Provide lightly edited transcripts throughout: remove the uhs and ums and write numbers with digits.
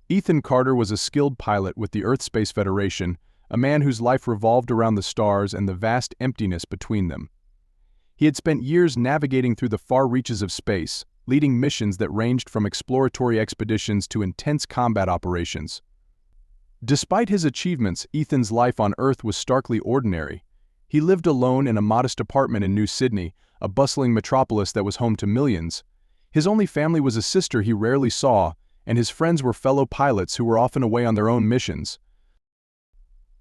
Ethan Carter was a skilled pilot with the Earth Space Federation, a man whose life revolved around the stars and the vast emptiness between them. He had spent years navigating through the far reaches of space, leading missions that ranged from exploratory expeditions to intense combat operations. Despite his achievements, Ethan's life on Earth was starkly ordinary. He lived alone in a modest apartment in New Sydney, a bustling metropolis that was home to millions. His only family was a sister he rarely saw, and his friends were fellow pilots who were often away on their own missions.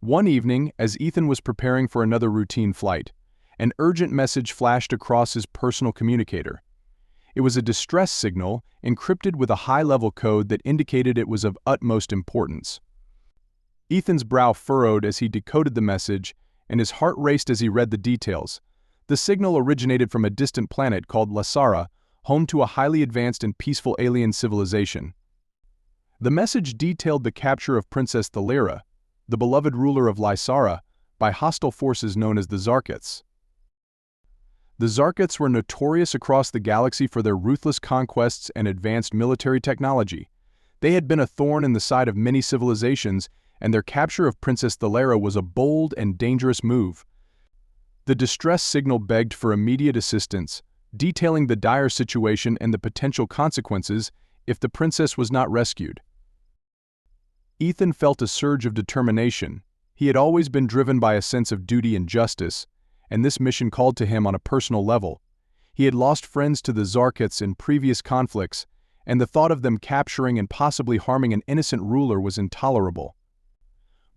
One evening, as Ethan was preparing for another routine flight, an urgent message flashed across his personal communicator. It was a distress signal, encrypted with a high-level code that indicated it was of utmost importance. Ethan's brow furrowed as he decoded the message, and his heart raced as he read the details. The signal originated from a distant planet called Lasara, home to a highly advanced and peaceful alien civilization. The message detailed the capture of Princess Thalira, the beloved ruler of Lasara, by hostile forces known as the Zarkiths. The Zarkiths were notorious across the galaxy for their ruthless conquests and advanced military technology. They had been a thorn in the side of many civilizations, and their capture of Princess Thalira was a bold and dangerous move. The distress signal begged for immediate assistance, detailing the dire situation and the potential consequences if the princess was not rescued. Ethan felt a surge of determination. He had always been driven by a sense of duty and justice, and this mission called to him on a personal level. He had lost friends to the Zarkiths in previous conflicts, and the thought of them capturing and possibly harming an innocent ruler was intolerable.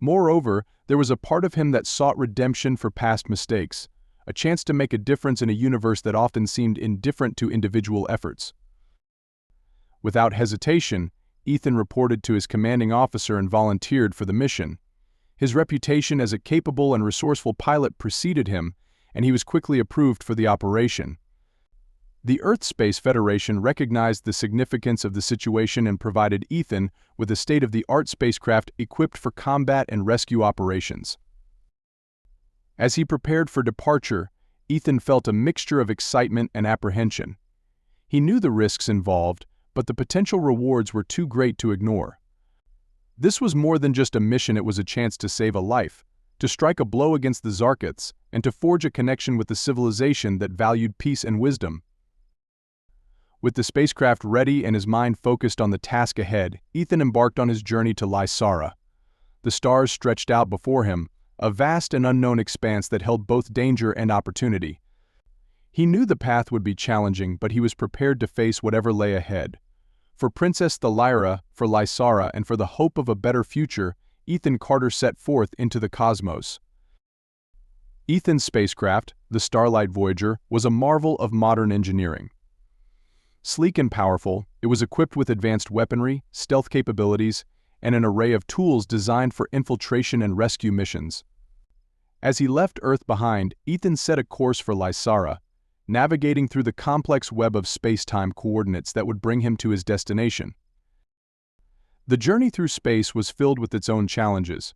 Moreover, there was a part of him that sought redemption for past mistakes, a chance to make a difference in a universe that often seemed indifferent to individual efforts. Without hesitation, Ethan reported to his commanding officer and volunteered for the mission. His reputation as a capable and resourceful pilot preceded him, and he was quickly approved for the operation. The Earth Space Federation recognized the significance of the situation and provided Ethan with a state-of-the-art spacecraft equipped for combat and rescue operations. As he prepared for departure, Ethan felt a mixture of excitement and apprehension. He knew the risks involved, but the potential rewards were too great to ignore. This was more than just a mission, it was a chance to save a life, to strike a blow against the Zarkiths, and to forge a connection with a civilization that valued peace and wisdom. With the spacecraft ready and his mind focused on the task ahead, Ethan embarked on his journey to Lasara. The stars stretched out before him, a vast and unknown expanse that held both danger and opportunity. He knew the path would be challenging, but he was prepared to face whatever lay ahead. For Princess Thalira, for Lasara, and for the hope of a better future, Ethan Carter set forth into the cosmos. Ethan's spacecraft, the Starlight Voyager, was a marvel of modern engineering. Sleek and powerful, it was equipped with advanced weaponry, stealth capabilities, and an array of tools designed for infiltration and rescue missions. As he left Earth behind, Ethan set a course for Lasara, navigating through the complex web of space-time coordinates that would bring him to his destination. The journey through space was filled with its own challenges.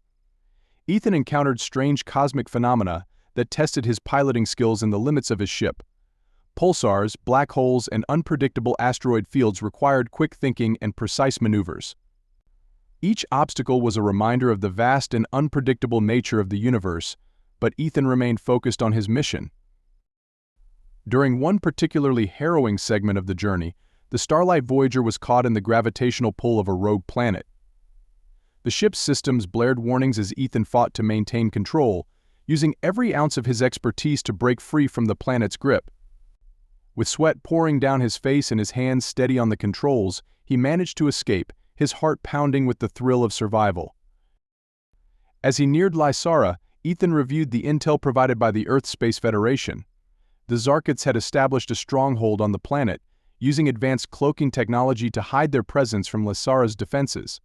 Ethan encountered strange cosmic phenomena that tested his piloting skills and the limits of his ship. Pulsars, black holes, and unpredictable asteroid fields required quick thinking and precise maneuvers. Each obstacle was a reminder of the vast and unpredictable nature of the universe, but Ethan remained focused on his mission. During one particularly harrowing segment of the journey, the Starlight Voyager was caught in the gravitational pull of a rogue planet. The ship's systems blared warnings as Ethan fought to maintain control, using every ounce of his expertise to break free from the planet's grip. With sweat pouring down his face and his hands steady on the controls, he managed to escape, his heart pounding with the thrill of survival. As he neared Lasara, Ethan reviewed the intel provided by the Earth Space Federation. The Zarkiths had established a stronghold on the planet, using advanced cloaking technology to hide their presence from Lasara's defenses.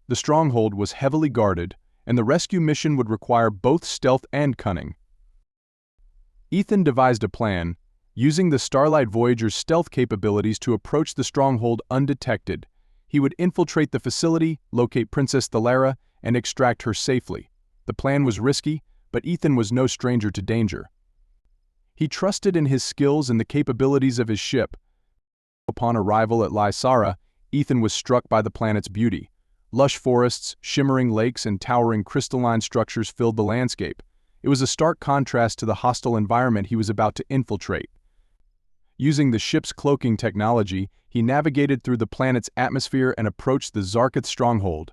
The stronghold was heavily guarded, and the rescue mission would require both stealth and cunning. Ethan devised a plan, using the Starlight Voyager's stealth capabilities to approach the stronghold undetected. He would infiltrate the facility, locate Princess Thalira, and extract her safely. The plan was risky, but Ethan was no stranger to danger. He trusted in his skills and the capabilities of his ship. Upon arrival at Lasara, Ethan was struck by the planet's beauty. Lush forests, shimmering lakes, and towering crystalline structures filled the landscape. It was a stark contrast to the hostile environment he was about to infiltrate. Using the ship's cloaking technology, he navigated through the planet's atmosphere and approached the Zarketh stronghold.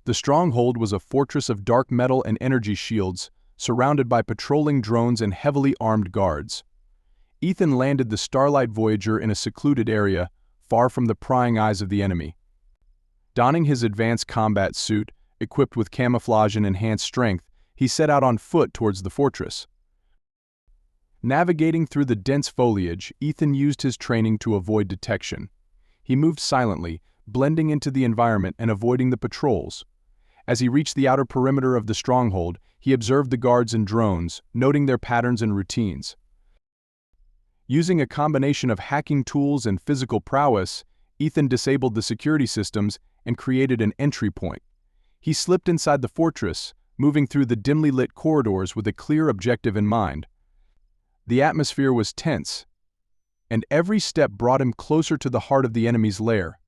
The stronghold was a fortress of dark metal and energy shields, surrounded by patrolling drones and heavily armed guards. Ethan landed the Starlight Voyager in a secluded area, far from the prying eyes of the enemy. Donning his advanced combat suit, equipped with camouflage and enhanced strength, he set out on foot towards the fortress. Navigating through the dense foliage, Ethan used his training to avoid detection. He moved silently, blending into the environment and avoiding the patrols. As he reached the outer perimeter of the stronghold, he observed the guards and drones, noting their patterns and routines. Using a combination of hacking tools and physical prowess, Ethan disabled the security systems and created an entry point. He slipped inside the fortress, moving through the dimly lit corridors with a clear objective in mind. The atmosphere was tense, and every step brought him closer to the heart of the enemy's lair.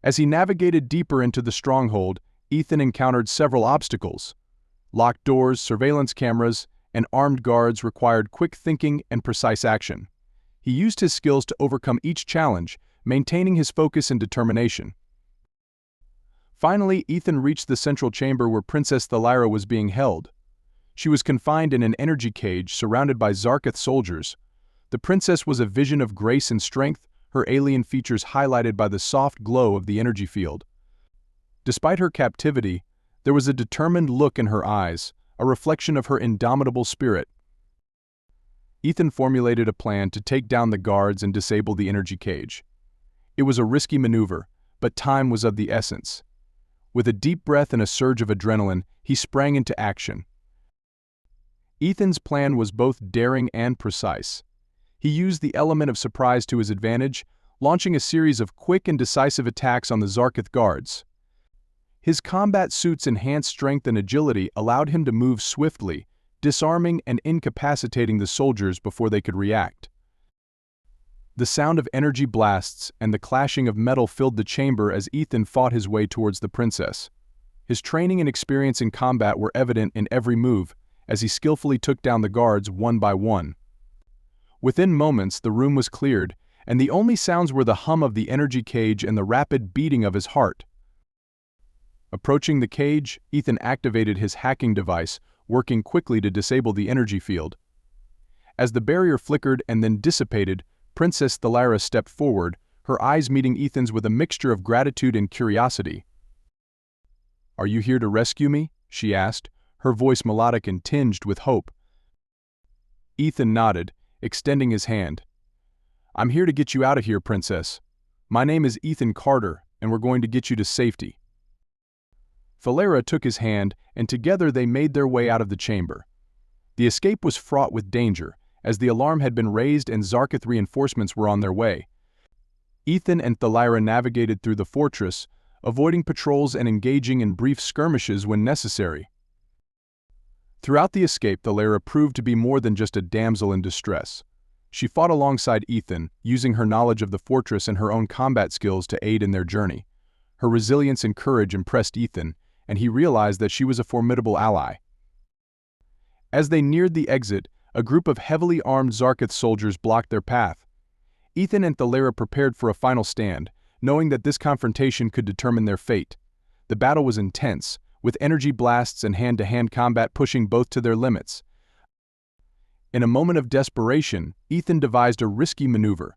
As he navigated deeper into the stronghold, Ethan encountered several obstacles. Locked doors, surveillance cameras, and armed guards required quick thinking and precise action. He used his skills to overcome each challenge, maintaining his focus and determination. Finally, Ethan reached the central chamber where Princess Thalira was being held. She was confined in an energy cage surrounded by Zarketh soldiers. The princess was a vision of grace and strength, her alien features highlighted by the soft glow of the energy field. Despite her captivity, there was a determined look in her eyes, a reflection of her indomitable spirit. Ethan formulated a plan to take down the guards and disable the energy cage. It was a risky maneuver, but time was of the essence. With a deep breath and a surge of adrenaline, he sprang into action. Ethan's plan was both daring and precise. He used the element of surprise to his advantage, launching a series of quick and decisive attacks on the Zarketh guards. His combat suit's enhanced strength and agility allowed him to move swiftly, disarming and incapacitating the soldiers before they could react. The sound of energy blasts and the clashing of metal filled the chamber as Ethan fought his way towards the princess. His training and experience in combat were evident in every move, as he skillfully took down the guards one by one. Within moments, the room was cleared, and the only sounds were the hum of the energy cage and the rapid beating of his heart. Approaching the cage, Ethan activated his hacking device, working quickly to disable the energy field. As the barrier flickered and then dissipated, Princess Thalira stepped forward, her eyes meeting Ethan's with a mixture of gratitude and curiosity. "Are you here to rescue me?" she asked, her voice melodic and tinged with hope. Ethan nodded, extending his hand. "I'm here to get you out of here, Princess. My name is Ethan Carter, and we're going to get you to safety." Thalira took his hand, and together they made their way out of the chamber. The escape was fraught with danger, as the alarm had been raised and Zarketh reinforcements were on their way. Ethan and Thalira navigated through the fortress, avoiding patrols and engaging in brief skirmishes when necessary. Throughout the escape, Thalira proved to be more than just a damsel in distress. She fought alongside Ethan, using her knowledge of the fortress and her own combat skills to aid in their journey. Her resilience and courage impressed Ethan, and he realized that she was a formidable ally. As they neared the exit, a group of heavily armed Zarketh soldiers blocked their path. Ethan and Thalira prepared for a final stand, knowing that this confrontation could determine their fate. The battle was intense, with energy blasts and hand-to-hand combat pushing both to their limits. In a moment of desperation, Ethan devised a risky maneuver.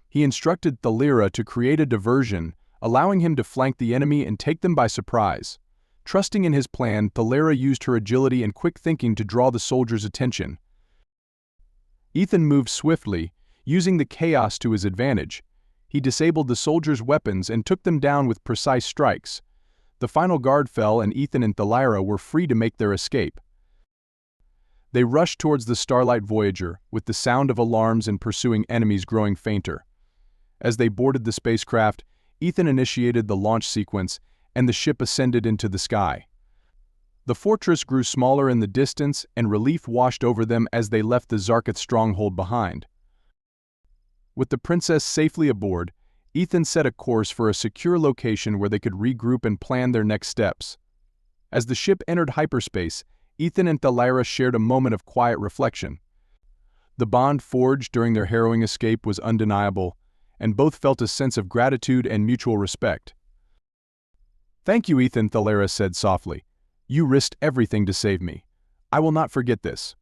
He instructed Thalira to create a diversion, allowing him to flank the enemy and take them by surprise. Trusting in his plan, Thalira used her agility and quick thinking to draw the soldiers' attention. Ethan moved swiftly, using the chaos to his advantage. He disabled the soldiers' weapons and took them down with precise strikes. The final guard fell and Ethan and Thalira were free to make their escape. They rushed towards the Starlight Voyager, with the sound of alarms and pursuing enemies growing fainter. As they boarded the spacecraft, Ethan initiated the launch sequence, and the ship ascended into the sky. The fortress grew smaller in the distance, and relief washed over them as they left the Zarketh stronghold behind. With the princess safely aboard, Ethan set a course for a secure location where they could regroup and plan their next steps. As the ship entered hyperspace, Ethan and Thalira shared a moment of quiet reflection. The bond forged during their harrowing escape was undeniable, and both felt a sense of gratitude and mutual respect. "Thank you, Ethan," Thalira said softly. "You risked everything to save me. I will not forget this."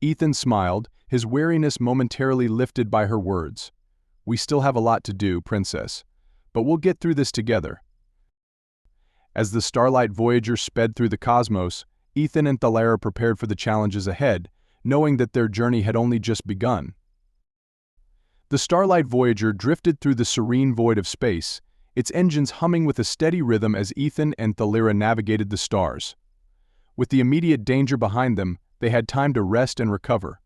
Ethan smiled, his wariness momentarily lifted by her words. "We still have a lot to do, Princess, but we'll get through this together." As the Starlight Voyager sped through the cosmos, Ethan and Thalira prepared for the challenges ahead, knowing that their journey had only just begun. The Starlight Voyager drifted through the serene void of space, its engines humming with a steady rhythm as Ethan and Thalira navigated the stars. With the immediate danger behind them, they had time to rest and recover.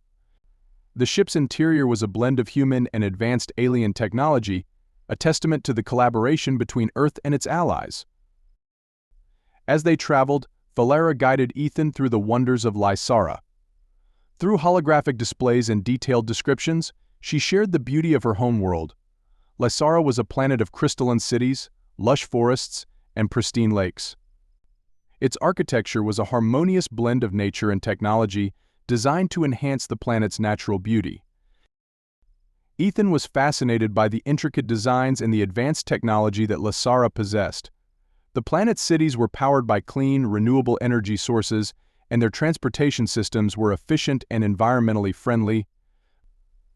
The ship's interior was a blend of human and advanced alien technology, a testament to the collaboration between Earth and its allies. As they traveled, Thalira guided Ethan through the wonders of Lysara. Through holographic displays and detailed descriptions, she shared the beauty of her homeworld. Lysara was a planet of crystalline cities, lush forests, and pristine lakes. Its architecture was a harmonious blend of nature and technology designed to enhance the planet's natural beauty. Ethan was fascinated by the intricate designs and the advanced technology that Lysara possessed. The planet's cities were powered by clean, renewable energy sources, and their transportation systems were efficient and environmentally friendly.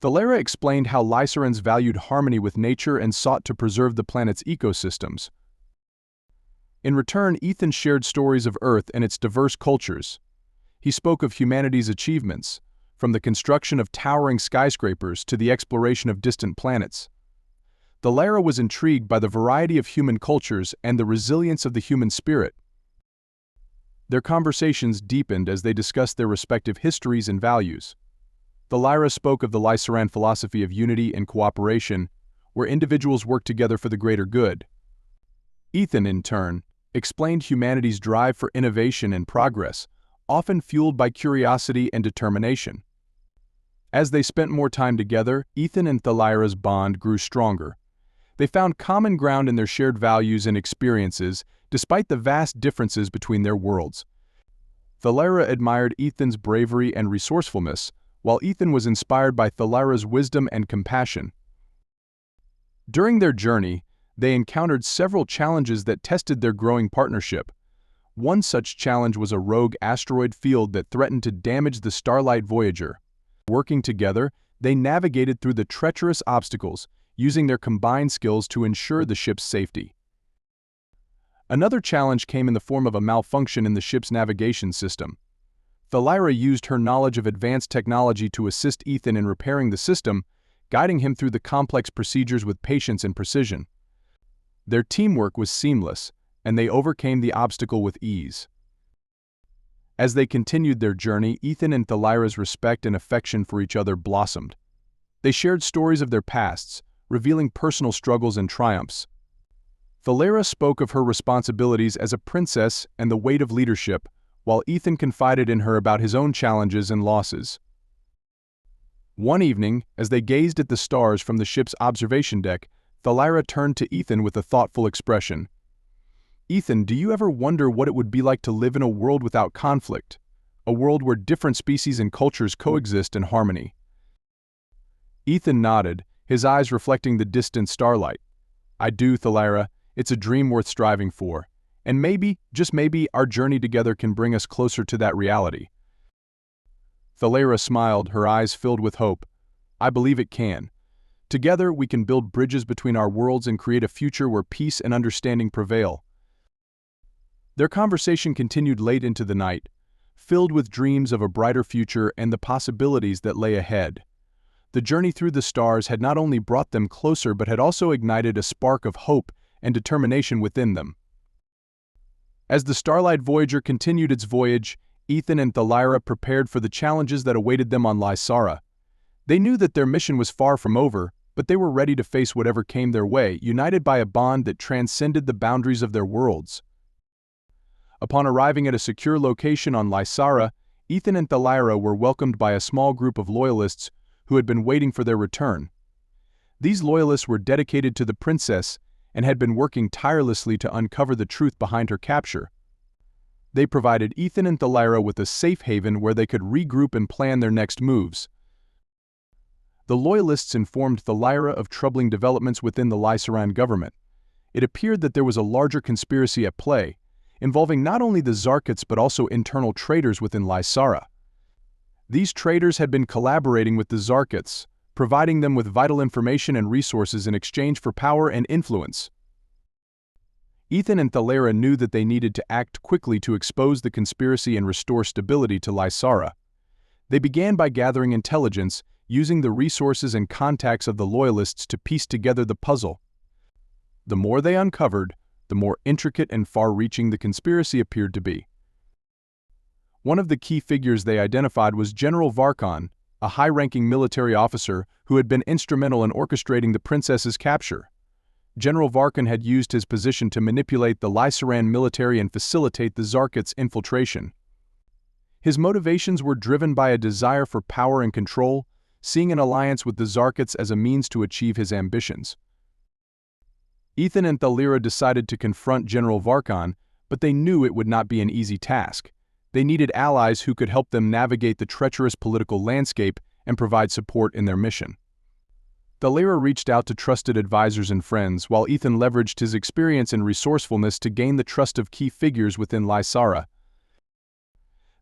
Thalira explained how Lysarans valued harmony with nature and sought to preserve the planet's ecosystems. In return, Ethan shared stories of Earth and its diverse cultures. He spoke of humanity's achievements, from the construction of towering skyscrapers to the exploration of distant planets. Thalira was intrigued by the variety of human cultures and the resilience of the human spirit. Their conversations deepened as they discussed their respective histories and values. Thalira spoke of the Lysaran philosophy of unity and cooperation, where individuals work together for the greater good. Ethan, in turn, explained humanity's drive for innovation and progress, often fueled by curiosity and determination. As they spent more time together, Ethan and Thalira's bond grew stronger. They found common ground in their shared values and experiences, despite the vast differences between their worlds. Thalira admired Ethan's bravery and resourcefulness, while Ethan was inspired by Thalira's wisdom and compassion. During their journey, they encountered several challenges that tested their growing partnership. One such challenge was a rogue asteroid field that threatened to damage the Starlight Voyager. Working together, they navigated through the treacherous obstacles, using their combined skills to ensure the ship's safety. Another challenge came in the form of a malfunction in the ship's navigation system. Thalira used her knowledge of advanced technology to assist Ethan in repairing the system, guiding him through the complex procedures with patience and precision. Their teamwork was seamless, and they overcame the obstacle with ease. As they continued their journey, Ethan and Thalira's respect and affection for each other blossomed. They shared stories of their pasts, revealing personal struggles and triumphs. Thalira spoke of her responsibilities as a princess and the weight of leadership, while Ethan confided in her about his own challenges and losses. One evening, as they gazed at the stars from the ship's observation deck, Thalira turned to Ethan with a thoughtful expression. "Ethan, do you ever wonder what it would be like to live in a world without conflict? A world where different species and cultures coexist in harmony?" Ethan nodded, his eyes reflecting the distant starlight. "I do, Thalira. It's a dream worth striving for. And maybe, just maybe, our journey together can bring us closer to that reality." Thalira smiled, her eyes filled with hope. "I believe it can. Together, we can build bridges between our worlds and create a future where peace and understanding prevail." Their conversation continued late into the night, filled with dreams of a brighter future and the possibilities that lay ahead. The journey through the stars had not only brought them closer but had also ignited a spark of hope and determination within them. As the Starlight Voyager continued its voyage, Ethan and Thalira prepared for the challenges that awaited them on Lysara. They knew that their mission was far from over, but they were ready to face whatever came their way, united by a bond that transcended the boundaries of their worlds. Upon arriving at a secure location on Lysara, Ethan and Thalira were welcomed by a small group of loyalists who had been waiting for their return. These loyalists were dedicated to the princess and had been working tirelessly to uncover the truth behind her capture. They provided Ethan and Thalira with a safe haven where they could regroup and plan their next moves. The Loyalists informed Thalira of troubling developments within the Lysaran government. It appeared that there was a larger conspiracy at play, involving not only the Zarkets but also internal traitors within Lysara. These traitors had been collaborating with the Zarkets, providing them with vital information and resources in exchange for power and influence. Ethan and Thalira knew that they needed to act quickly to expose the conspiracy and restore stability to Lysara. They began by gathering intelligence, using the resources and contacts of the Loyalists to piece together the puzzle. The more they uncovered, the more intricate and far-reaching the conspiracy appeared to be. One of the key figures they identified was General Varkon, a high-ranking military officer who had been instrumental in orchestrating the princess's capture. General Varkon had used his position to manipulate the Lysaran military and facilitate the Zarkets' infiltration. His motivations were driven by a desire for power and control, seeing an alliance with the Zarkets as a means to achieve his ambitions. Ethan and Thalira decided to confront General Varkon, but they knew it would not be an easy task. They needed allies who could help them navigate the treacherous political landscape and provide support in their mission. Thalira reached out to trusted advisors and friends, while Ethan leveraged his experience and resourcefulness to gain the trust of key figures within Lysara.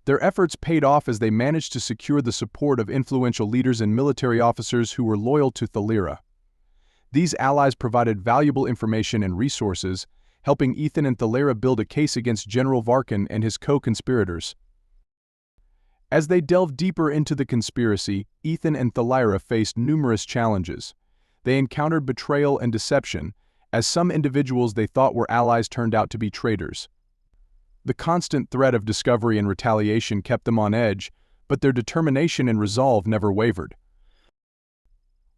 Their efforts paid off as they managed to secure the support of influential leaders and military officers who were loyal to Thalira. These allies provided valuable information and resources, helping Ethan and Thalira build a case against General Varkon and his co-conspirators. As they delved deeper into the conspiracy, Ethan and Thalira faced numerous challenges. They encountered betrayal and deception, as some individuals they thought were allies turned out to be traitors. The constant threat of discovery and retaliation kept them on edge, but their determination and resolve never wavered.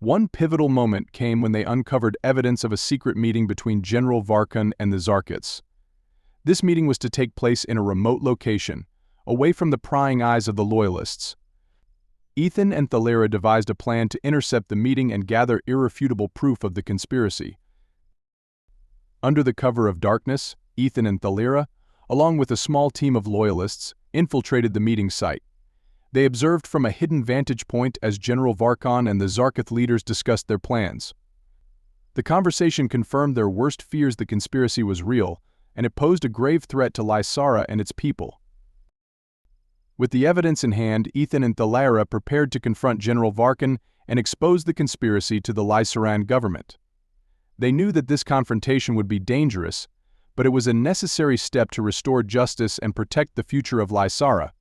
One pivotal moment came when they uncovered evidence of a secret meeting between General Varkon and the Zarkets. This meeting was to take place in a remote location, away from the prying eyes of the Loyalists. Ethan and Thalira devised a plan to intercept the meeting and gather irrefutable proof of the conspiracy. Under the cover of darkness, Ethan and Thalira, along with a small team of Loyalists, infiltrated the meeting site. They observed from a hidden vantage point as General Varkon and the Zarketh leaders discussed their plans. The conversation confirmed their worst fears: the conspiracy was real, and it posed a grave threat to Lysara and its people. With the evidence in hand, Ethan and Thalira prepared to confront General Varkon and expose the conspiracy to the Lysaran government. They knew that this confrontation would be dangerous, but it was a necessary step to restore justice and protect the future of Lysara.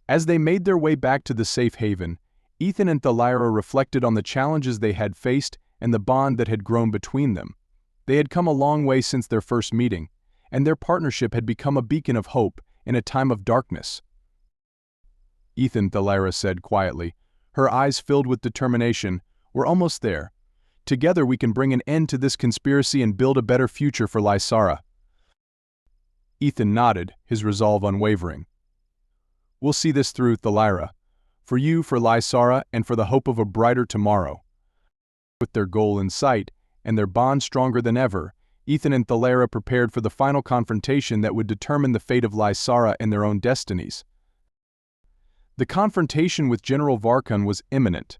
As they made their way back to the safe haven, Ethan and Thalira reflected on the challenges they had faced and the bond that had grown between them. They had come a long way since their first meeting, and their partnership had become a beacon of hope in a time of darkness. Ethan, Thalira said quietly, her eyes filled with determination, "We're almost there. Together we can bring an end to this conspiracy and build a better future for Lysara." Ethan nodded, his resolve unwavering. "We'll see this through, Thalira. For you, for Lysara, and for the hope of a brighter tomorrow." With their goal in sight, and their bond stronger than ever, Ethan and Thalira prepared for the final confrontation that would determine the fate of Lysara and their own destinies. The confrontation with General Varkon was imminent.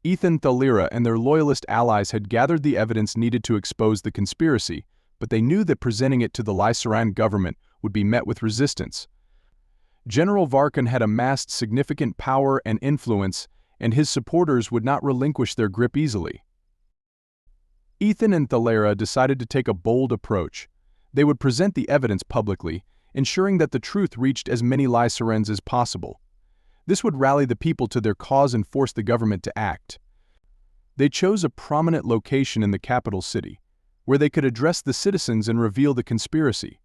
Ethan, Thalira, and their Loyalist allies had gathered the evidence needed to expose the conspiracy, but they knew that presenting it to the Lysaran government would be met with resistance. General Varkon had amassed significant power and influence, and his supporters would not relinquish their grip easily. Ethan and Thalira decided to take a bold approach. They would present the evidence publicly, ensuring that the truth reached as many Lysarans as possible. This would rally the people to their cause and force the government to act. They chose a prominent location in the capital city, where they could address the citizens and reveal the conspiracy.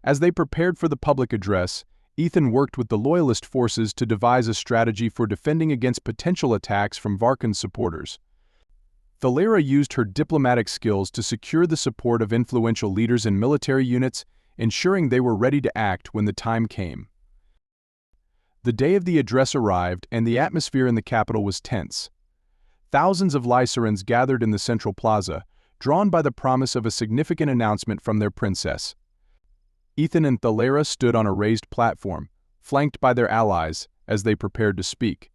As they prepared for the public address, Ethan worked with the Loyalist forces to devise a strategy for defending against potential attacks from Varkon's supporters. Thalira used her diplomatic skills to secure the support of influential leaders and military units, ensuring they were ready to act when the time came. The day of the address arrived, and the atmosphere in the capital was tense. Thousands of Lycerans gathered in the central plaza, drawn by the promise of a significant announcement from their princess. Ethan and Thalira stood on a raised platform, flanked by their allies, as they prepared to speak.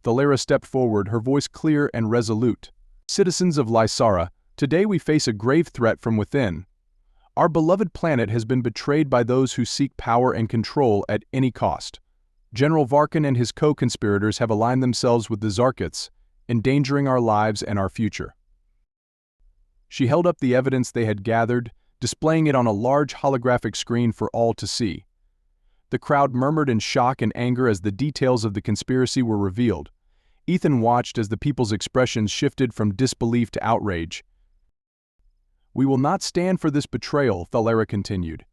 Thalira stepped forward, her voice clear and resolute. "Citizens of Lysara, today we face a grave threat from within. Our beloved planet has been betrayed by those who seek power and control at any cost. General Varkan and his co-conspirators have aligned themselves with the Zarkits, endangering our lives and our future." She held up the evidence they had gathered, displaying it on a large holographic screen for all to see. The crowd murmured in shock and anger as the details of the conspiracy were revealed. Ethan watched as the people's expressions shifted from disbelief to outrage. "We will not stand for this betrayal," Thalira continued.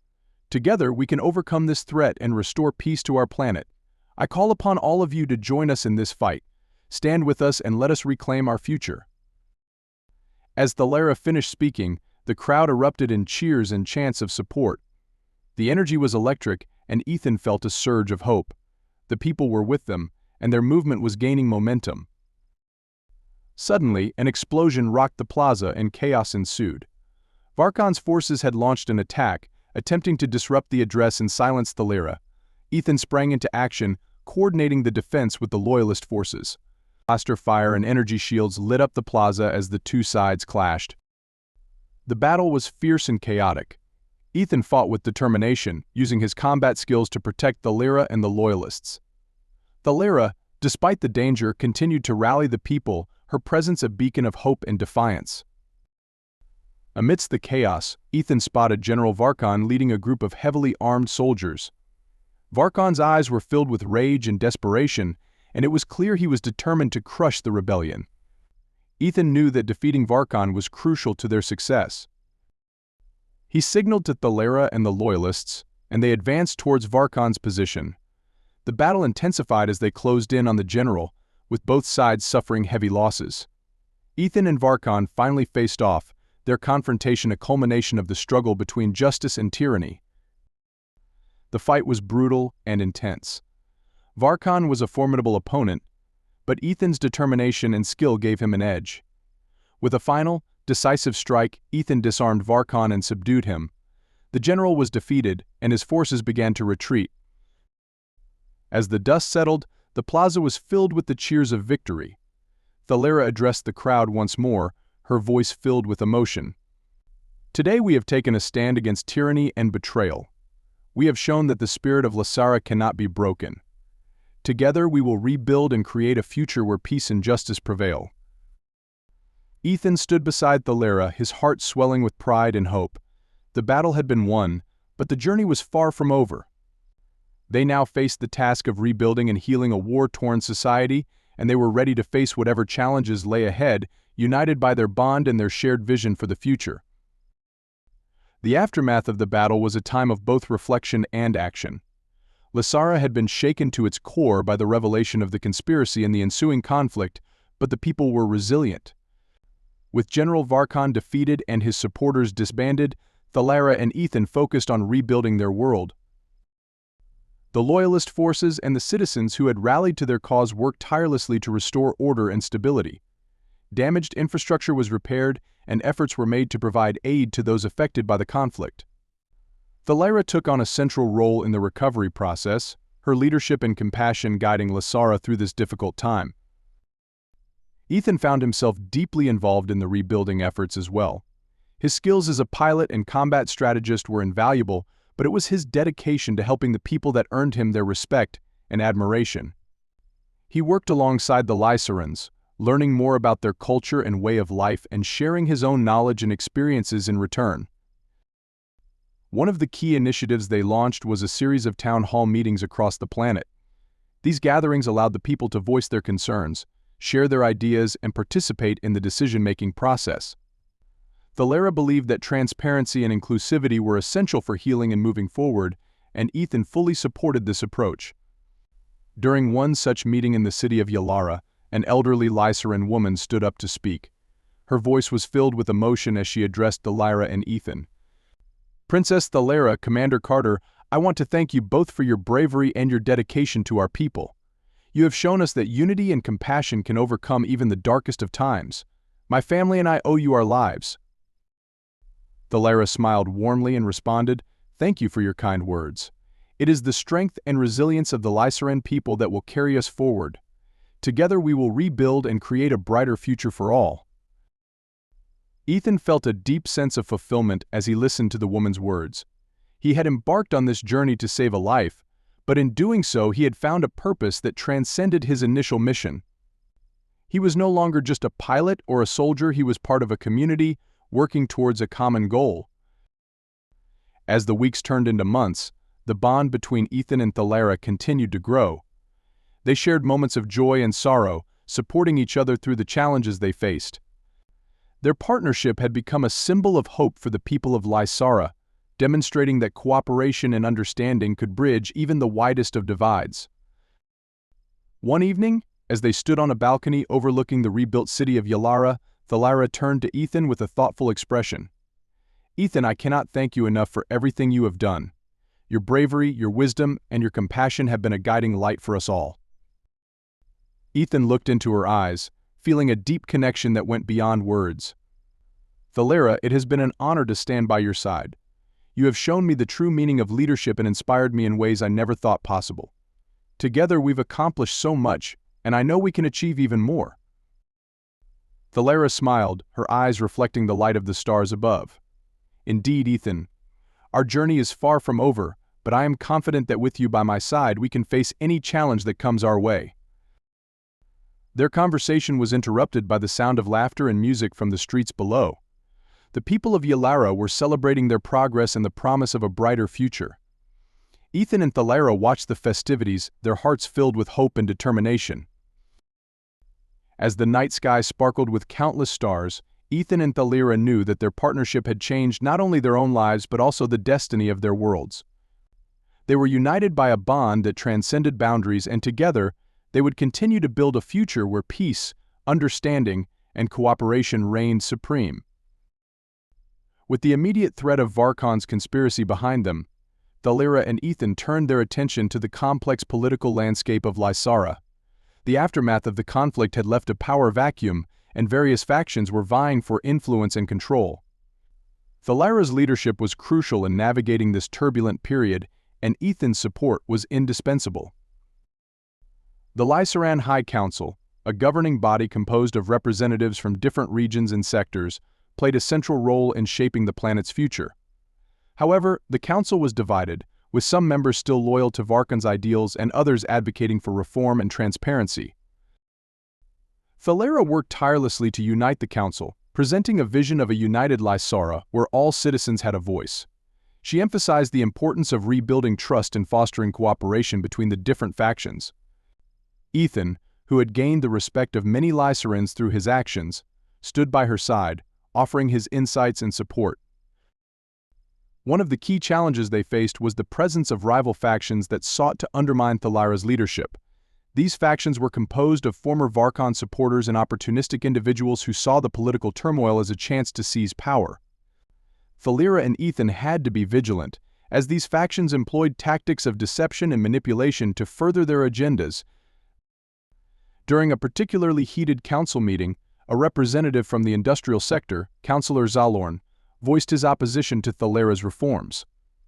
"Together we can overcome this threat and restore peace to our planet. I call upon all of you to join us in this fight. Stand with us and let us reclaim our future." As Thalira finished speaking, the crowd erupted in cheers and chants of support. The energy was electric, and Ethan felt a surge of hope. The people were with them, and their movement was gaining momentum. Suddenly, an explosion rocked the plaza and chaos ensued. Varkan's forces had launched an attack, attempting to disrupt the address and silence Thalira. Ethan sprang into action, coordinating the defense with the Loyalist forces. Blaster fire and energy shields lit up the plaza as the two sides clashed. The battle was fierce and chaotic. Ethan fought with determination, using his combat skills to protect Thalira and the Loyalists. Thalira, despite the danger, continued to rally the people, her presence a beacon of hope and defiance. Amidst the chaos, Ethan spotted General Varkan leading a group of heavily armed soldiers. Varkan's eyes were filled with rage and desperation, and it was clear he was determined to crush the rebellion. Ethan knew that defeating Varkan was crucial to their success. He signaled to Thalira and the Loyalists, and they advanced towards Varkan's position. The battle intensified as they closed in on the general, with both sides suffering heavy losses. Ethan and Varkan finally faced off, their confrontation a culmination of the struggle between justice and tyranny. The fight was brutal and intense. Varkan was a formidable opponent, but Ethan's determination and skill gave him an edge. With a final, decisive strike, Ethan disarmed Varkan and subdued him. The general was defeated, and his forces began to retreat. As the dust settled, the plaza was filled with the cheers of victory. Thalira addressed the crowd once more, her voice filled with emotion. "Today we have taken a stand against tyranny and betrayal. We have shown that the spirit of Lysara cannot be broken. Together we will rebuild and create a future where peace and justice prevail." Ethan stood beside Thalira, his heart swelling with pride and hope. The battle had been won, but the journey was far from over. They now faced the task of rebuilding and healing a war-torn society, and they were ready to face whatever challenges lay ahead, united by their bond and their shared vision for the future. The aftermath of the battle was a time of both reflection and action. Lysara had been shaken to its core by the revelation of the conspiracy and the ensuing conflict, but the people were resilient. With General Varkan defeated and his supporters disbanded, Thalira and Ethan focused on rebuilding their world. The Loyalist forces and the citizens who had rallied to their cause worked tirelessly to restore order and stability. Damaged infrastructure was repaired, and efforts were made to provide aid to those affected by the conflict. Thalira took on a central role in the recovery process, her leadership and compassion guiding Lysara through this difficult time. Ethan found himself deeply involved in the rebuilding efforts as well. His skills as a pilot and combat strategist were invaluable, but it was his dedication to helping the people that earned him their respect and admiration. He worked alongside the Lysarans, learning more about their culture and way of life and sharing his own knowledge and experiences in return. One of the key initiatives they launched was a series of town hall meetings across the planet. These gatherings allowed the people to voice their concerns, share their ideas, and participate in the decision-making process. Thalira believed that transparency and inclusivity were essential for healing and moving forward, and Ethan fully supported this approach. During one such meeting in the city of Yalara, an elderly Lysaran woman stood up to speak. Her voice was filled with emotion as she addressed Thalira and Ethan. "Princess Thalira, Commander Carter, I want to thank you both for your bravery and your dedication to our people. You have shown us that unity and compassion can overcome even the darkest of times. My family and I owe you our lives." Thalira smiled warmly and responded, "Thank you for your kind words. It is the strength and resilience of the Lysaran people that will carry us forward. Together we will rebuild and create a brighter future for all." Ethan felt a deep sense of fulfillment as he listened to the woman's words. He had embarked on this journey to save a life, but in doing so he had found a purpose that transcended his initial mission. He was no longer just a pilot or a soldier, he was part of a community working towards a common goal. As the weeks turned into months, the bond between Ethan and Thalira continued to grow. They shared moments of joy and sorrow, supporting each other through the challenges they faced. Their partnership had become a symbol of hope for the people of Lysara, demonstrating that cooperation and understanding could bridge even the widest of divides. One evening, as they stood on a balcony overlooking the rebuilt city of Yalara, Thalira turned to Ethan with a thoughtful expression. "Ethan, I cannot thank you enough for everything you have done. Your bravery, your wisdom, and your compassion have been a guiding light for us all." Ethan looked into her eyes, feeling a deep connection that went beyond words. "Thalira, it has been an honor to stand by your side. You have shown me the true meaning of leadership and inspired me in ways I never thought possible. Together we've accomplished so much, and I know we can achieve even more." Thalira smiled, her eyes reflecting the light of the stars above. "Indeed, Ethan, our journey is far from over, but I am confident that with you by my side we can face any challenge that comes our way." Their conversation was interrupted by the sound of laughter and music from the streets below. The people of Yalara were celebrating their progress and the promise of a brighter future. Ethan and Thalira watched the festivities, their hearts filled with hope and determination. As the night sky sparkled with countless stars, Ethan and Thalira knew that their partnership had changed not only their own lives but also the destiny of their worlds. They were united by a bond that transcended boundaries, and together they would continue to build a future where peace, understanding, and cooperation reigned supreme. With the immediate threat of Varkon's conspiracy behind them, Thalira and Ethan turned their attention to the complex political landscape of Lysara. The aftermath of the conflict had left a power vacuum, and various factions were vying for influence and control. Thalira's leadership was crucial in navigating this turbulent period, and Ethan's support was indispensable. The Lysaran High Council, a governing body composed of representatives from different regions and sectors, played a central role in shaping the planet's future. However, the council was divided, with some members still loyal to Varkon's ideals and others advocating for reform and transparency. Thalira worked tirelessly to unite the council, presenting a vision of a united Lysara where all citizens had a voice. She emphasized the importance of rebuilding trust and fostering cooperation between the different factions. Ethan, who had gained the respect of many Lysarans through his actions, stood by her side, offering his insights and support. One of the key challenges they faced was the presence of rival factions that sought to undermine Thalira's leadership. These factions were composed of former Varkon supporters and opportunistic individuals who saw the political turmoil as a chance to seize power. Thalira and Ethan had to be vigilant, as these factions employed tactics of deception and manipulation to further their agendas. During a particularly heated council meeting, a representative from the industrial sector, Councillor Zalorn, voiced his opposition to Thalira's reforms.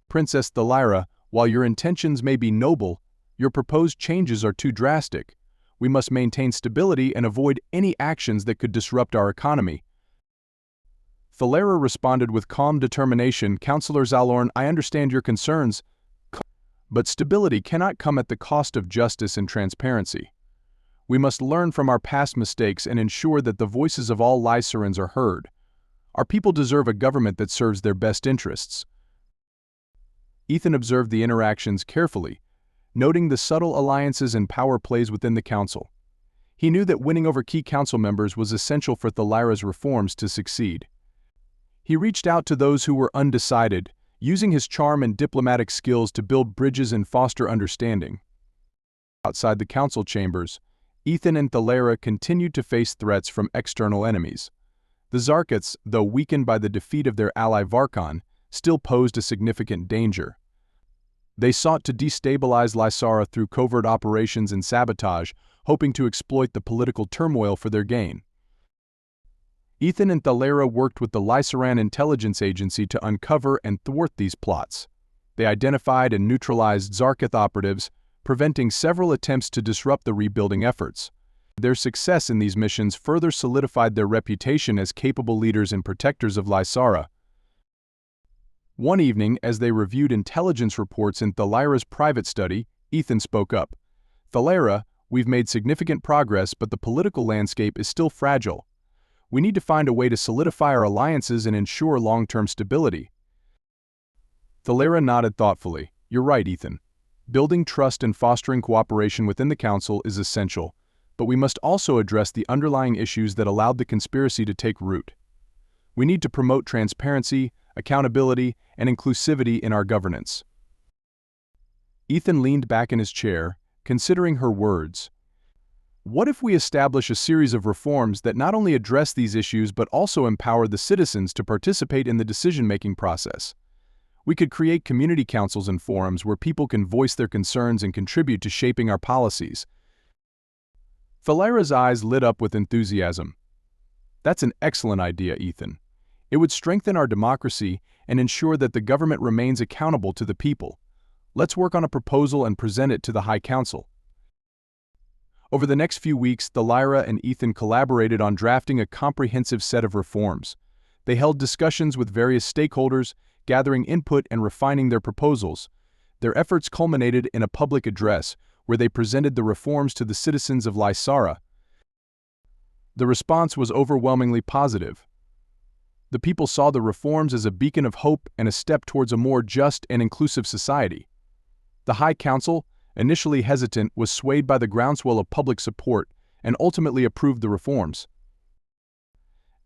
"Princess Thalira, while your intentions may be noble, your proposed changes are too drastic. We must maintain stability and avoid any actions that could disrupt our economy." Thalira responded with calm determination, "Councillor Zalorn, I understand your concerns, but stability cannot come at the cost of justice and transparency. We must learn from our past mistakes and ensure that the voices of all Lysarans are heard. Our people deserve a government that serves their best interests." Ethan observed the interactions carefully, noting the subtle alliances and power plays within the council. He knew that winning over key council members was essential for Thalira's reforms to succeed. He reached out to those who were undecided, using his charm and diplomatic skills to build bridges and foster understanding. Outside the council chambers, Ethan and Thalira continued to face threats from external enemies. The Zarkats, though weakened by the defeat of their ally Varkon, still posed a significant danger. They sought to destabilize Lysara through covert operations and sabotage, hoping to exploit the political turmoil for their gain. Ethan and Thalira worked with the Lysaran intelligence agency to uncover and thwart these plots. They identified and neutralized Zarkith operatives, preventing several attempts to disrupt the rebuilding efforts. Their success in these missions further solidified their reputation as capable leaders and protectors of Lysara. One evening, as they reviewed intelligence reports in Thalira's private study, Ethan spoke up. "Thalira, we've made significant progress, but the political landscape is still fragile. We need to find a way to solidify our alliances and ensure long-term stability." Thalira nodded thoughtfully. "You're right, Ethan. Building trust and fostering cooperation within the Council is essential, but we must also address the underlying issues that allowed the conspiracy to take root. We need to promote transparency, accountability, and inclusivity in our governance." Ethan leaned back in his chair, considering her words. "What if we establish a series of reforms that not only address these issues but also empower the citizens to participate in the decision-making process? We could create community councils and forums where people can voice their concerns and contribute to shaping our policies." Thalira's eyes lit up with enthusiasm. "That's an excellent idea, Ethan. It would strengthen our democracy and ensure that the government remains accountable to the people. Let's work on a proposal and present it to the High Council." Over the next few weeks, Thalira and Ethan collaborated on drafting a comprehensive set of reforms. They held discussions with various stakeholders, gathering input and refining their proposals. Their efforts culminated in a public address, where they presented the reforms to the citizens of Lysara. The response was overwhelmingly positive. The people saw the reforms as a beacon of hope and a step towards a more just and inclusive society. The High Council, initially hesitant, was swayed by the groundswell of public support and ultimately approved the reforms.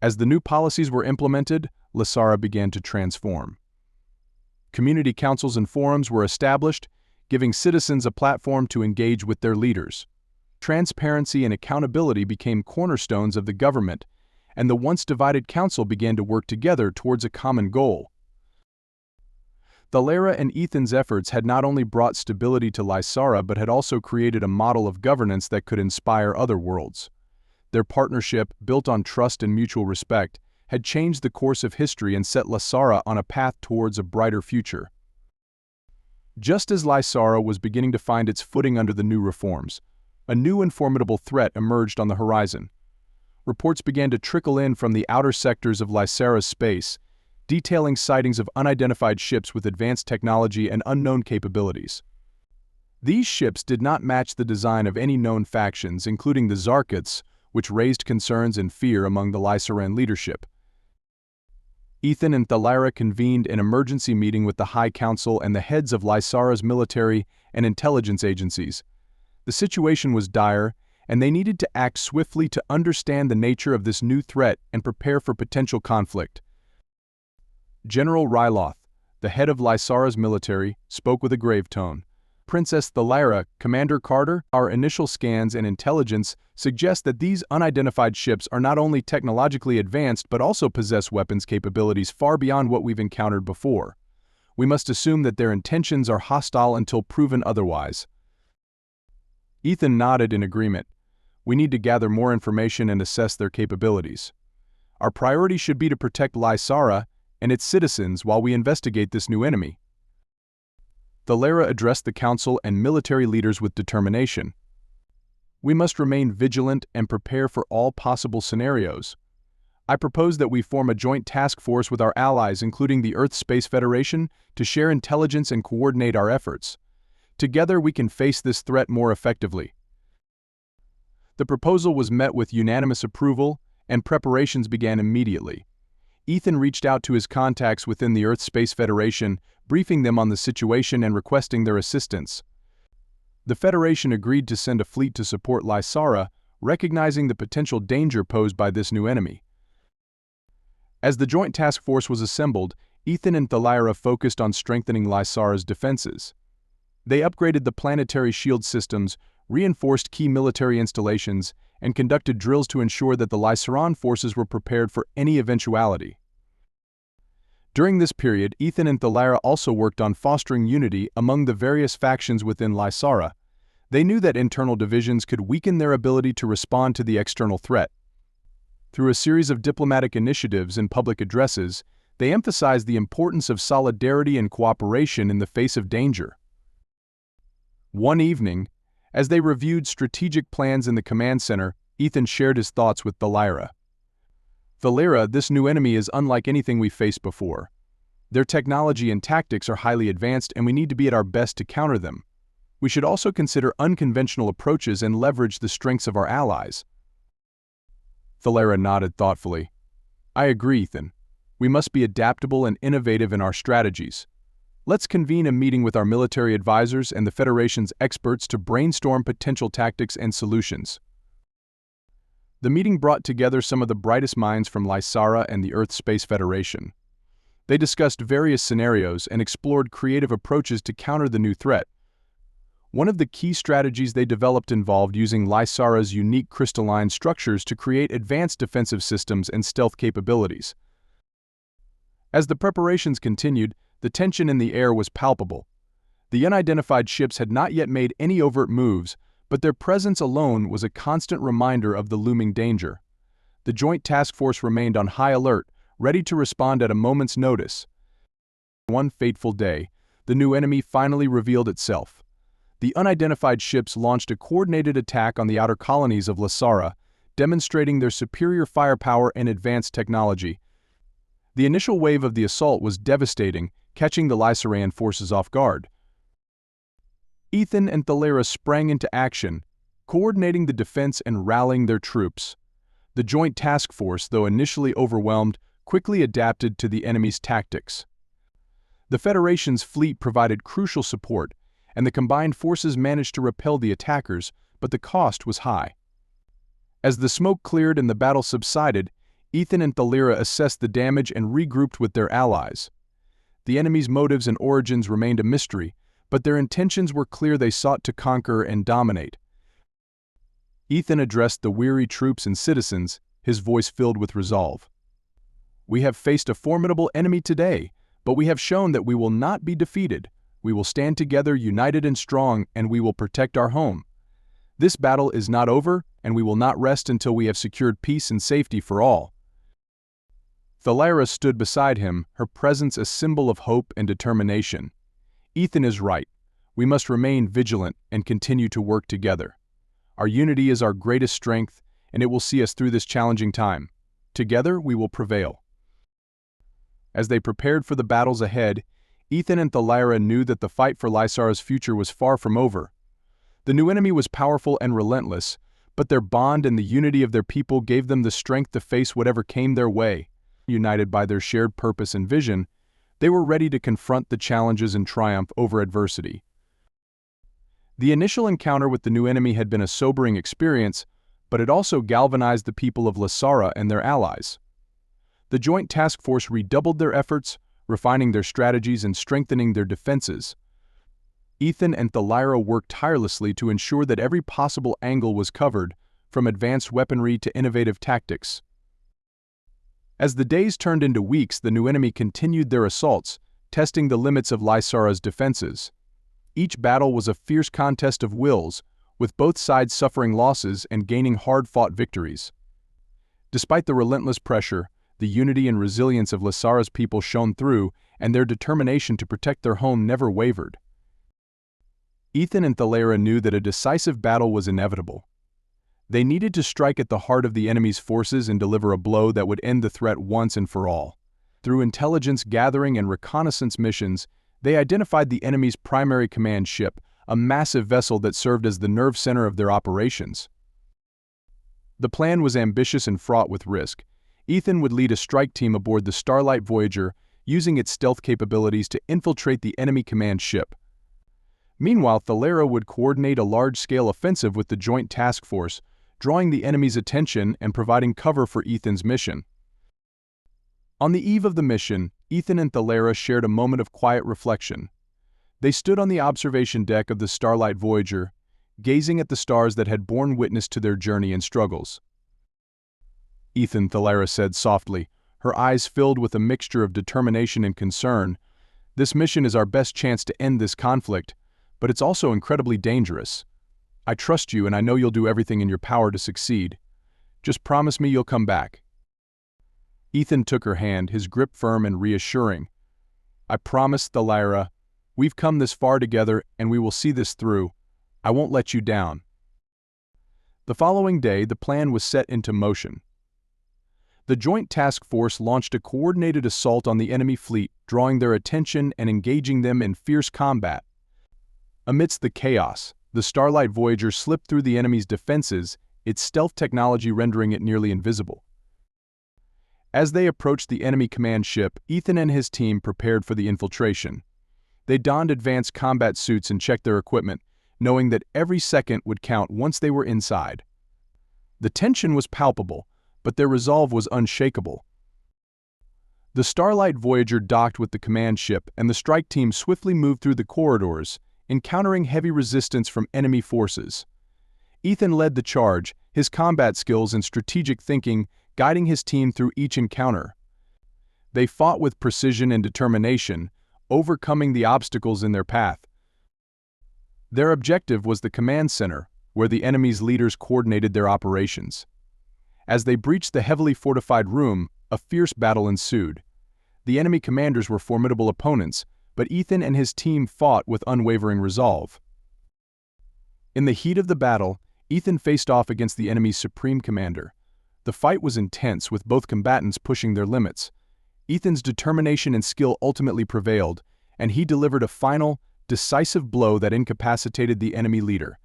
As the new policies were implemented, Lysara began to transform. Community councils and forums were established, giving citizens a platform to engage with their leaders. Transparency and accountability became cornerstones of the government, and the once divided council began to work together towards a common goal. Thalira and Ethan's efforts had not only brought stability to Lysara but had also created a model of governance that could inspire other worlds. Their partnership, built on trust and mutual respect, had changed the course of history and set Lysara on a path towards a brighter future. Just as Lysara was beginning to find its footing under the new reforms, a new and formidable threat emerged on the horizon. Reports began to trickle in from the outer sectors of Lysara's space, detailing sightings of unidentified ships with advanced technology and unknown capabilities. These ships did not match the design of any known factions, including the Zarkiths, which raised concerns and fear among the Lysaran leadership. Ethan and Thalira convened an emergency meeting with the High Council and the heads of Lysara's military and intelligence agencies. The situation was dire, and they needed to act swiftly to understand the nature of this new threat and prepare for potential conflict. General Ryloth, the head of Lysara's military, spoke with a grave tone. "Princess Thalira, Commander Carter, our initial scans and intelligence suggest that these unidentified ships are not only technologically advanced but also possess weapons capabilities far beyond what we've encountered before. We must assume that their intentions are hostile until proven otherwise." Ethan nodded in agreement. "We need to gather more information and assess their capabilities. Our priority should be to protect Lysara and its citizens while we investigate this new enemy." Thalira addressed the council and military leaders with determination. "We must remain vigilant and prepare for all possible scenarios. I propose that we form a joint task force with our allies, including the Earth Space Federation, to share intelligence and coordinate our efforts. Together we can face this threat more effectively." The proposal was met with unanimous approval, and preparations began immediately. Ethan reached out to his contacts within the Earth Space Federation, briefing them on the situation and requesting their assistance. The Federation agreed to send a fleet to support Lysara, recognizing the potential danger posed by this new enemy. As the joint task force was assembled, Ethan and Thalira focused on strengthening Lysara's defenses. They upgraded the planetary shield systems, reinforced key military installations, and conducted drills to ensure that the Lysaran forces were prepared for any eventuality. During this period, Ethan and Thalira also worked on fostering unity among the various factions within Lysara. They knew that internal divisions could weaken their ability to respond to the external threat. Through a series of diplomatic initiatives and public addresses, they emphasized the importance of solidarity and cooperation in the face of danger. One evening, as they reviewed strategic plans in the command center, Ethan shared his thoughts with Thalira. "Thalira, this new enemy is unlike anything we've faced before. Their technology and tactics are highly advanced, and we need to be at our best to counter them. We should also consider unconventional approaches and leverage the strengths of our allies." Thalira nodded thoughtfully. "I agree, Ethan. We must be adaptable and innovative in our strategies. Let's convene a meeting with our military advisors and the Federation's experts to brainstorm potential tactics and solutions." The meeting brought together some of the brightest minds from Lysara and the Earth Space Federation. They discussed various scenarios and explored creative approaches to counter the new threat. One of the key strategies they developed involved using Lysara's unique crystalline structures to create advanced defensive systems and stealth capabilities. As the preparations continued, the tension in the air was palpable. The unidentified ships had not yet made any overt moves, but their presence alone was a constant reminder of the looming danger. The Joint Task Force remained on high alert, ready to respond at a moment's notice. One fateful day, the new enemy finally revealed itself. The unidentified ships launched a coordinated attack on the outer colonies of Lysara, demonstrating their superior firepower and advanced technology. The initial wave of the assault was devastating, catching the Lysarean forces off guard. Ethan and Thalira sprang into action, coordinating the defense and rallying their troops. The Joint Task Force, though initially overwhelmed, quickly adapted to the enemy's tactics. The Federation's fleet provided crucial support, and the combined forces managed to repel the attackers, but the cost was high. As the smoke cleared and the battle subsided, Ethan and Thalira assessed the damage and regrouped with their allies. The enemy's motives and origins remained a mystery, but their intentions were clear. They sought to conquer and dominate. Ethan addressed the weary troops and citizens, his voice filled with resolve. "We have faced a formidable enemy today, but we have shown that we will not be defeated. We will stand together, united and strong, and we will protect our home. This battle is not over, and we will not rest until we have secured peace and safety for all." Thalira stood beside him, her presence a symbol of hope and determination. "Ethan is right. We must remain vigilant and continue to work together. Our unity is our greatest strength, and it will see us through this challenging time. Together, we will prevail." As they prepared for the battles ahead, Ethan and Thalira knew that the fight for Lysara's future was far from over. The new enemy was powerful and relentless, but their bond and the unity of their people gave them the strength to face whatever came their way. United by their shared purpose and vision, they were ready to confront the challenges and triumph over adversity. The initial encounter with the new enemy had been a sobering experience, but it also galvanized the people of Lysara and their allies. The Joint Task Force redoubled their efforts, refining their strategies and strengthening their defenses. Ethan and Thalira worked tirelessly to ensure that every possible angle was covered, from advanced weaponry to innovative tactics. As the days turned into weeks, the new enemy continued their assaults, testing the limits of Lysara's defenses. Each battle was a fierce contest of wills, with both sides suffering losses and gaining hard-fought victories. Despite the relentless pressure, the unity and resilience of Lysara's people shone through, and their determination to protect their home never wavered. Ethan and Thalira knew that a decisive battle was inevitable. They needed to strike at the heart of the enemy's forces and deliver a blow that would end the threat once and for all. Through intelligence gathering and reconnaissance missions, they identified the enemy's primary command ship, a massive vessel that served as the nerve center of their operations. The plan was ambitious and fraught with risk. Ethan would lead a strike team aboard the Starlight Voyager, using its stealth capabilities to infiltrate the enemy command ship. Meanwhile, Thalira would coordinate a large-scale offensive with the Joint Task Force, drawing the enemy's attention and providing cover for Ethan's mission. On the eve of the mission, Ethan and Thalira shared a moment of quiet reflection. They stood on the observation deck of the Starlight Voyager, gazing at the stars that had borne witness to their journey and struggles. "Ethan," Thalira said softly, her eyes filled with a mixture of determination and concern. "This mission is our best chance to end this conflict, but it's also incredibly dangerous. I trust you and I know you'll do everything in your power to succeed. Just promise me you'll come back." Ethan took her hand, his grip firm and reassuring. "I promise, Thalira. We've come this far together and we will see this through. I won't let you down." The following day, the plan was set into motion. The Joint Task Force launched a coordinated assault on the enemy fleet, drawing their attention and engaging them in fierce combat. Amidst the chaos, the Starlight Voyager slipped through the enemy's defenses, its stealth technology rendering it nearly invisible. As they approached the enemy command ship, Ethan and his team prepared for the infiltration. They donned advanced combat suits and checked their equipment, knowing that every second would count once they were inside. The tension was palpable, but their resolve was unshakable. The Starlight Voyager docked with the command ship, and the strike team swiftly moved through the corridors, encountering heavy resistance from enemy forces. Ethan led the charge, his combat skills and strategic thinking guiding his team through each encounter. They fought with precision and determination, overcoming the obstacles in their path. Their objective was the command center, where the enemy's leaders coordinated their operations. As they breached the heavily fortified room, a fierce battle ensued. The enemy commanders were formidable opponents, but Ethan and his team fought with unwavering resolve. In the heat of the battle, Ethan faced off against the enemy's supreme commander. The fight was intense, with both combatants pushing their limits. Ethan's determination and skill ultimately prevailed, and he delivered a final, decisive blow that incapacitated the enemy leader.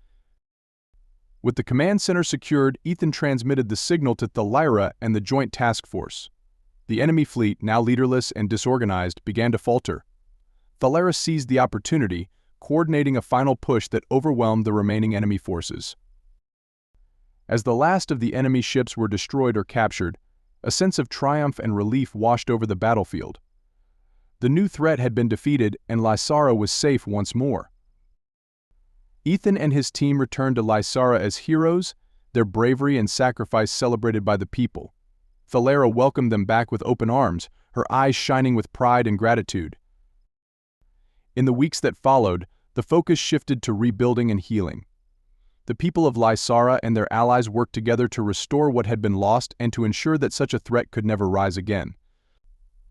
With the command center secured, Ethan transmitted the signal to Thalira and the Joint Task Force. The enemy fleet, now leaderless and disorganized, began to falter. Thalira seized the opportunity, coordinating a final push that overwhelmed the remaining enemy forces. As the last of the enemy ships were destroyed or captured, a sense of triumph and relief washed over the battlefield. The new threat had been defeated and Lysara was safe once more. Ethan and his team returned to Lysara as heroes, their bravery and sacrifice celebrated by the people. Thalira welcomed them back with open arms, her eyes shining with pride and gratitude. In the weeks that followed, the focus shifted to rebuilding and healing. The people of Lysara and their allies worked together to restore what had been lost and to ensure that such a threat could never rise again.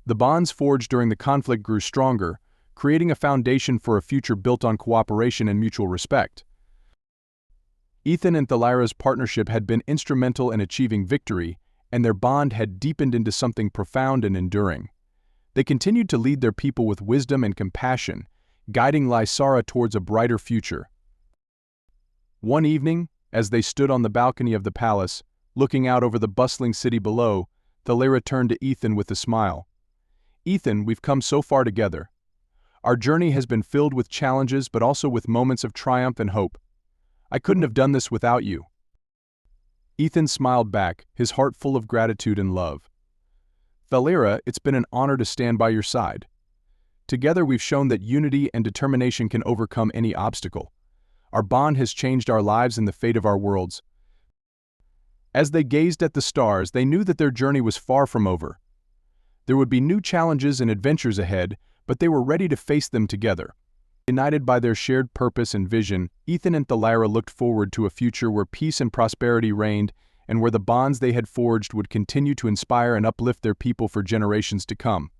The bonds forged during the conflict grew stronger, creating a foundation for a future built on cooperation and mutual respect. Ethan and Thalira's partnership had been instrumental in achieving victory, and their bond had deepened into something profound and enduring. They continued to lead their people with wisdom and compassion, guiding Lysara towards a brighter future. One evening, as they stood on the balcony of the palace, looking out over the bustling city below, Thalira turned to Ethan with a smile. "Ethan, we've come so far together. Our journey has been filled with challenges but also with moments of triumph and hope. I couldn't have done this without you." Ethan smiled back, his heart full of gratitude and love. "Thalira, it's been an honor to stand by your side. Together we've shown that unity and determination can overcome any obstacle. Our bond has changed our lives and the fate of our worlds." As they gazed at the stars, they knew that their journey was far from over. There would be new challenges and adventures ahead, but they were ready to face them together. United by their shared purpose and vision, Ethan and Thalira looked forward to a future where peace and prosperity reigned and where the bonds they had forged would continue to inspire and uplift their people for generations to come.